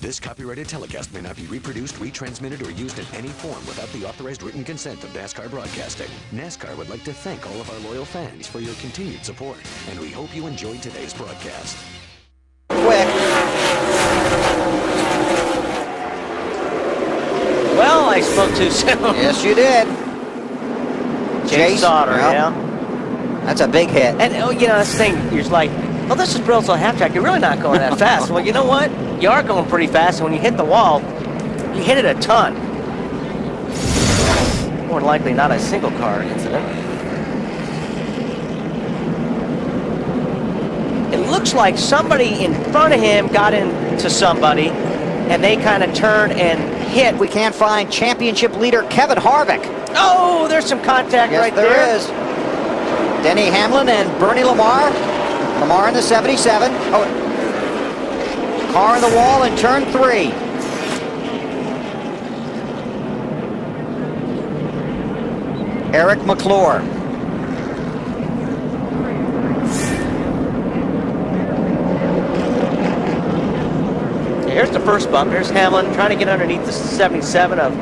This copyrighted telecast may not be reproduced, retransmitted, or used in any form without the authorized written consent of NASCAR Broadcasting. NASCAR would like to thank all of our loyal fans for your continued support, and we hope you enjoyed today's broadcast. Quick. Well, I spoke too soon. Yes, you did. Chase Sauter, well, yeah. That's a big hit. And, oh, you know, this thing, you're just like, well, this is Bristol half track. You're really not going that fast. Well, you know what? You are going pretty fast, and when you hit the wall, you hit it a ton. More than likely not a single car incident. It looks like somebody in front of him got into somebody, and they kind of turned and hit. We can't find championship leader Kevin Harvick. Oh, there's some contact right there. There is. Denny Hamlin and Bernie Lamar. Lamar in the 77. Oh, car in the wall in turn 3. Eric McClure. Here's the first bump. Here's Hamlin trying to get underneath the 77 of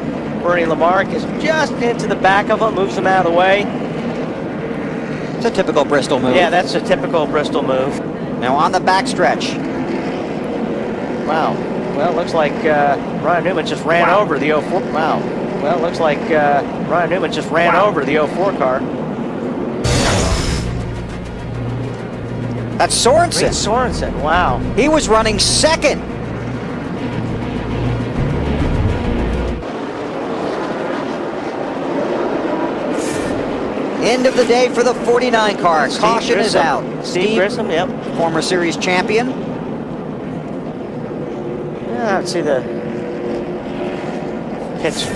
Bernie Lamar. Gets just into the back of him, moves him out of the way. It's a typical Bristol move. Yeah, that's a typical Bristol move. Now on the backstretch. Wow. Well, it looks like Ryan Newman just ran over the 04. Wow. Well, it looks like Ryan Newman just ran over the 04 car. That's Sorensen. Reed Sorensen, wow. He was running second. End of the day for the 49 car. Caution is out. Steve Grissom, yep. Former series champion. Yeah, let's see the pits.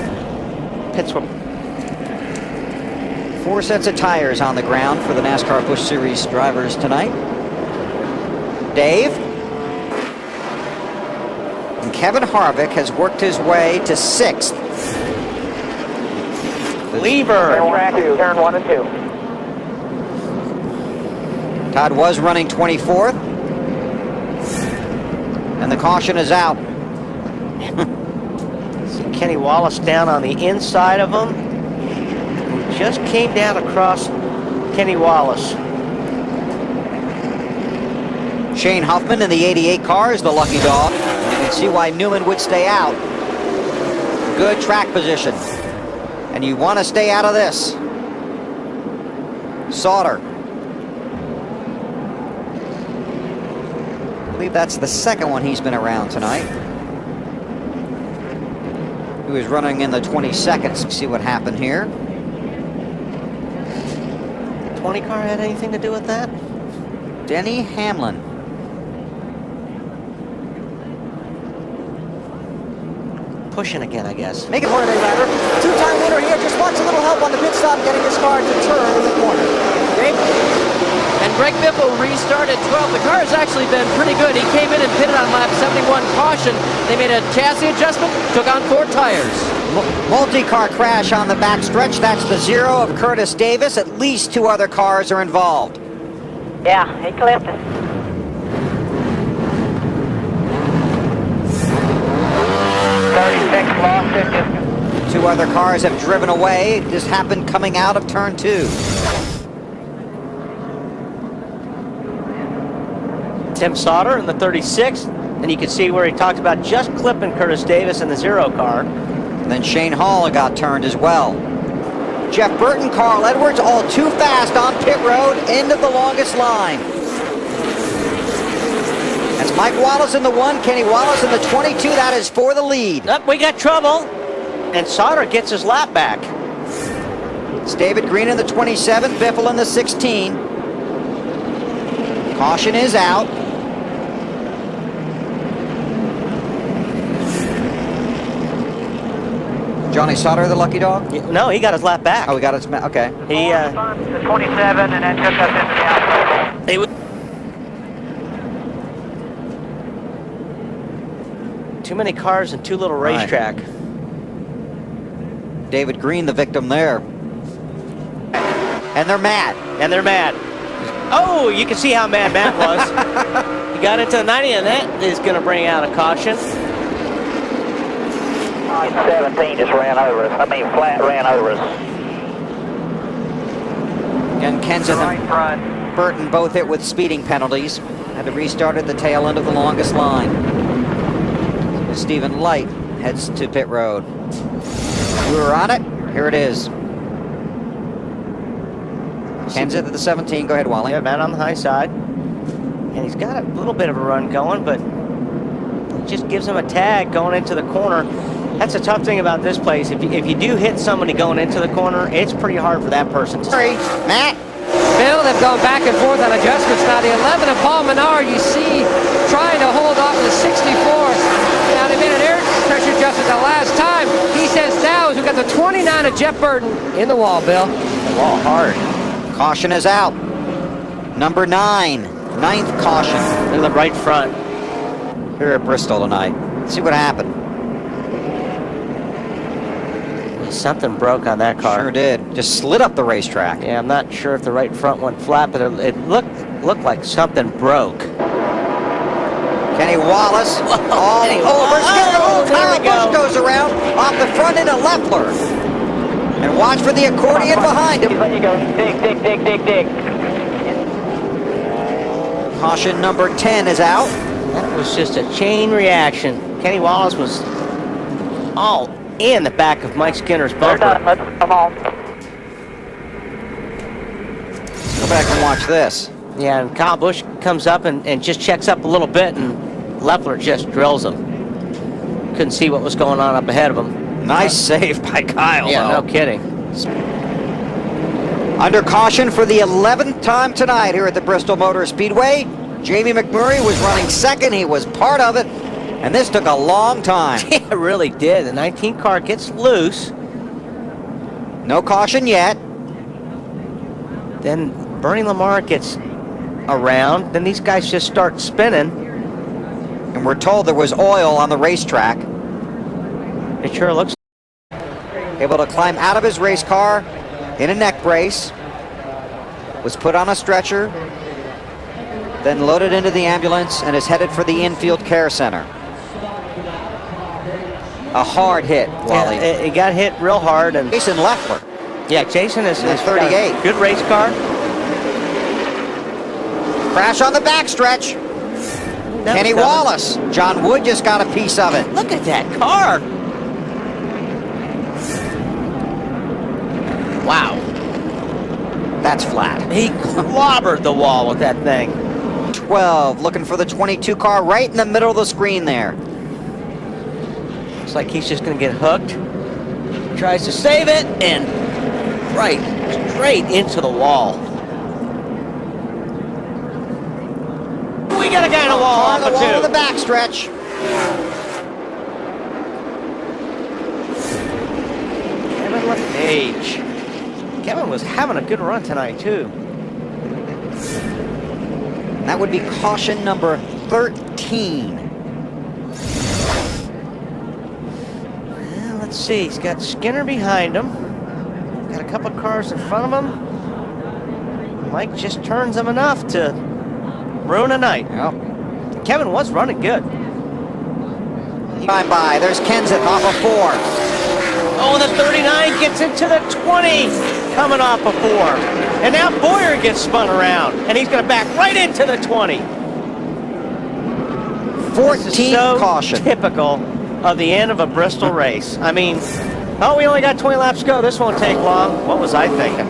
4 sets of tires on the ground for the NASCAR Busch Series drivers tonight. Dave. And Kevin Harvick has worked his way to 6th. Lever. Turn 1 and 2. Todd was running 24th. And the caution is out. See Kenny Wallace down on the inside of him. He just came down across Kenny Wallace. Shane Huffman in the 88 car is the lucky dog. You can see why Newman would stay out. Good track position. And you want to stay out of this. Sauter. I believe that's the second one he's been around tonight. He was running in the 22nd. See what happened here. 20 car had anything to do with that? Denny Hamlin. Pushing again, I guess. Make it more today, driver. Two-time winner here. Just wants a little help on the pit stop getting his car to turn in the corner. Dave? And Greg Biffle restarted 12th. The car has actually been pretty good. He came in and pitted on lap 71 caution. They made a chassis adjustment, took on 4 tires. Multi-car crash on the backstretch. That's the 0 of Curtis Davis. At least 2 other cars are involved. Yeah, he clipped it. Lost it. 2 other cars have driven away. This happened coming out of turn 2. Tim Sauter in the 36th, and you can see where he talked about just clipping Curtis Davis in the 0 car. And then Shane Hall got turned as well. Jeff Burton, Carl Edwards, all too fast on pit road, end of the longest line. That's Mike Wallace in the 1, Kenny Wallace in the 22. That is for the lead. Up, we got trouble, and Sauter gets his lap back. It's David Green in the 27, Biffle in the 16. Caution is out. Johnny Sauter, the lucky dog? No, he got his lap back. Oh, he got his... Okay. He, The 27 and then took us into the outside. he too many cars and too little racetrack. David Green, the victim there. And they're mad. And they're mad. Oh, you can see how mad Matt was. He got into the 90, and that is going to bring out a caution. 17 just ran over us. I mean, flat ran over us. And Kenseth and front. Burton both hit with speeding penalties. Had to restart at the tail end of the longest line. Stephen Light heads to pit road. We were on it. Here it is. Kenseth at the 17. Go ahead, Wally. Yeah, man on the high side. And he's got a little bit of a run going, but it just gives him a tag going into the corner. That's a tough thing about this place. If you do hit somebody going into the corner, it's pretty hard for that person to... Sorry, Matt. Bill, they've gone back and forth on adjustments. Now the 11 of Paul Menard, you see, trying to hold off the 64. Now they made an air pressure adjustment the last time. He says now is we've got the 29 of Jeff Burton in the wall, Bill. The wall hard. Caution is out. Number 9, 9th caution. In the right front. Here at Bristol tonight. Let's see what happened. Something broke on that car. Sure did. Just slid up the racetrack. Yeah, I'm not sure if the right front went flat, but it looked like something broke. Kenny Wallace all Kenny over. Wallace. Kyle There we Busch go. goes around off the front end of Leffler. And watch for the accordion behind him. There you go. Dig. Caution number 10 is out. That was just a chain reaction. Kenny Wallace was all in the back of Mike Skinner's They're done. bumper. Let's come on. Go back and watch this. Yeah, and Kyle Busch comes up and just checks up a little bit, and Leffler just drills him. Couldn't see what was going on up ahead of him. Nice save by Kyle. Yeah, though. no kidding. Under caution for the 11th time tonight here at the Bristol Motor Speedway. Jamie McMurray was running second. He was part of it. And this took a long time. It really did. The 19 car gets loose. No caution yet. Then Bernie Lamar gets around. Then these guys just start spinning. And we're told there was oil on the racetrack. It sure looks. Able to climb out of his race car in a neck brace. Was put on a stretcher. Then loaded into the ambulance and is headed for the infield care center. A hard hit, Wally. Yeah, it got hit real hard. And Jason Leffler. yeah, Jason is That's got a 38. good race car. Crash on the backstretch. That Kenny was coming. Wallace. John Wood just got a piece of it. Look at that car. Wow. That's flat. He clobbered the wall with that thing. 12, looking for the 22 car right in the middle of the screen there. Looks like he's just going to get hooked. Tries to save it, and right straight into the wall. We got a guy in the wall On off the of wall of two. the backstretch. Kevin LePage. Kevin was having a good run tonight, too. That would be caution number 13. Well, let's see. He's got Skinner behind him. Got a couple cars in front of him. Mike just turns him enough to ruin a night. Yep. Kevin was running good. By. There's Kenseth off of 4. Oh, the 39 gets into the 20, coming off a 4. And now Boyer gets spun around, and he's going to back right into the 20. 14th So caution. typical of the end of a Bristol race. I mean, oh, we only got 20 laps to go. This won't take long. What was I thinking?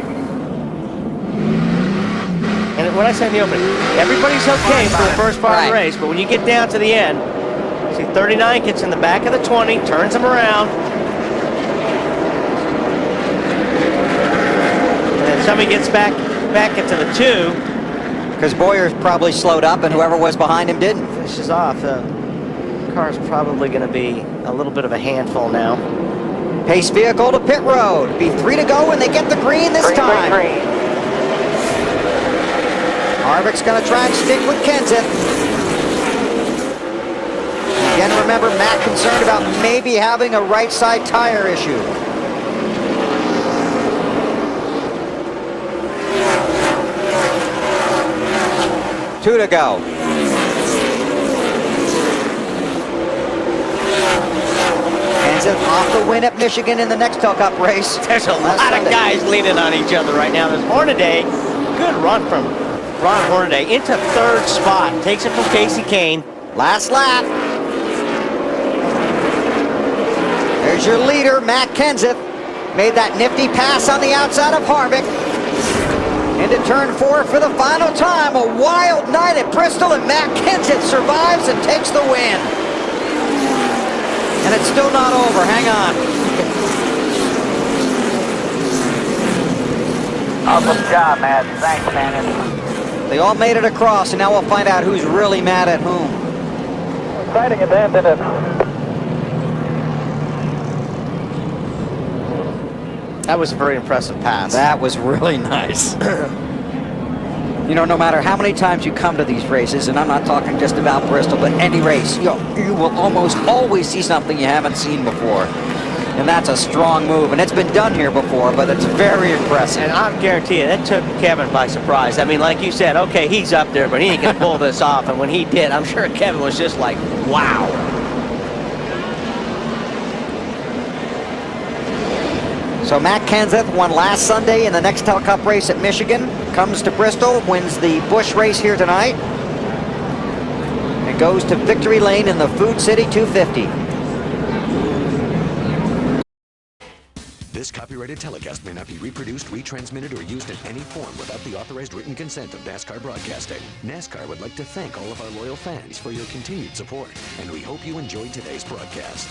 And what I said in the opening, everybody's okay for the first part of the race, but when you get down to the end, see 39 gets in the back of the 20, turns him around, and then somebody gets back into the 2. Because Boyer's probably slowed up and whoever was behind him didn't. Finishes off. The car's probably going to be a little bit of a handful now. Pace vehicle to pit road. Be 3 to go and they get the green this time. Green. Harvick's going to try and stick with Kenseth. Again, remember, Matt concerned about maybe having a right side tire issue. Two to go. Kenseth off the win at Michigan in the Nextel Cup race. There's a lot Sunday. of guys leaning on each other right now. There's Hornaday, good run from Ron Hornaday into third spot. Takes it from Casey Kane. Last lap. There's your leader, Matt Kenseth. Made that nifty pass on the outside of Harvick. Into turn 4 for the final time. A wild night at Bristol, and Matt Kenseth survives and takes the win. And it's still not over. Hang on. Awesome job, Matt. Thanks, man. They all made it across, and now we'll find out who's really mad at whom. Exciting event, isn't it? That was a very impressive pass. That was really nice. You know, no matter how many times you come to these races, and I'm not talking just about Bristol, but any race, you will almost always see something you haven't seen before. And that's a strong move, and it's been done here before, but it's very impressive. And I guarantee you, that took Kevin by surprise. I mean, like you said, okay, he's up there, but he ain't gonna pull this off. And when he did, I'm sure Kevin was just like, wow. So Matt Kenseth won last Sunday in the Nextel Cup race at Michigan, comes to Bristol, wins the Busch race here tonight, and goes to victory lane in the Food City 250. This copyrighted telecast may not be reproduced, retransmitted, or used in any form without the authorized written consent of NASCAR Broadcasting. NASCAR would like to thank all of our loyal fans for your continued support, and we hope you enjoyed today's broadcast.